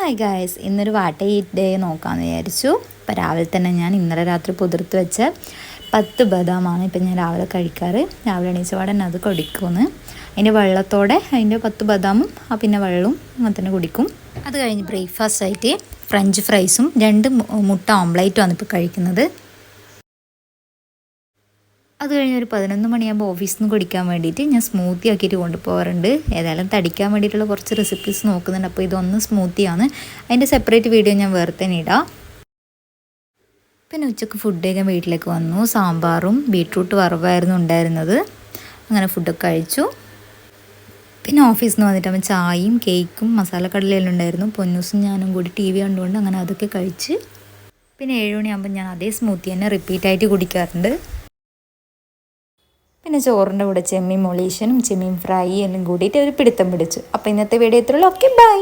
Hi guys, ഇന്നൊരു what eat day നോക്കാമെന്ന് വിചാരിച്ചു. അപ്പോൾ രാവിലെ തന്നെ ഞാൻ ഇന്നലെ രാത്രി പുതിർത്ത് വെച്ച 10 ബദാമാണ് ഇപ്പം ഞാൻ രാവിലെ കഴിക്കാറ്. രാവിലെ എണീച്ചപാടെ അത് കുടിക്കുമെന്ന് അതിൻ്റെ വെള്ളത്തോടെ അതിൻ്റെ 10 ബദാമും പിന്നെ വെള്ളവും അങ്ങനെ തന്നെ കുടിക്കും. അത് കഴിഞ്ഞ് ബ്രേക്ക്ഫാസ്റ്റ് ആയിട്ട് ഫ്രഞ്ച് ഫ്രൈസും 2 മുട്ട ഓംലേറ്റുമാണ് ഇപ്പോൾ കഴിക്കുന്നത്. അത് കഴിഞ്ഞ് ഒരു 11 മണിയാകുമ്പോൾ ഓഫീസിൽ നിന്ന് കുടിക്കാൻ വേണ്ടിയിട്ട് ഞാൻ സ്മൂത്തി ആക്കിയിട്ട് കൊണ്ടുപോകാറുണ്ട്. ഏതായാലും തടിക്കാൻ വേണ്ടിയിട്ടുള്ള കുറച്ച് റെസിപ്പീസ് നോക്കുന്നുണ്ട്. അപ്പോൾ ഇതൊന്ന് സ്മൂത്തിയാണ്, അതിൻ്റെ സെപ്പറേറ്റ് വീഡിയോ ഞാൻ വേറെ തന്നെ ഇടാം. പിന്നെ ഉച്ചക്ക് ഫുഡ് കഴിക്കാൻ വീട്ടിലേക്ക് വന്നു. സാമ്പാറും ബീട്രൂട്ട് വറവായിരുന്നു ഉണ്ടായിരുന്നത്. അങ്ങനെ ഫുഡൊക്കെ കഴിച്ചു. പിന്നെ ഓഫീസിൽ നിന്ന് വന്നിട്ട് ചായയും കേക്കും മസാലക്കടലെല്ലാം ഉണ്ടായിരുന്നു. പൊന്നൂസും ഞാനും കൂടി TV കണ്ടുകൊണ്ട് അങ്ങനെ അതൊക്കെ കഴിച്ച് പിന്നെ 7 മണിയാകുമ്പോൾ ഞാൻ അതേ സ്മൂത്തി തന്നെ റിപ്പീറ്റായിട്ട് കുടിക്കാറുണ്ട്. പിന്നെ ചോറിൻ്റെ കൂടെ ചെമ്മീൻ മൊളീഷനും ചെമ്മീൻ ഫ്രൈ എല്ലാം കൂടിയിട്ട് ഒരു പിടുത്തം പിടിച്ചു. അപ്പോൾ ഇന്നത്തെ വീഡിയോ ഇത്രയുള്ളൂ. Okay, by.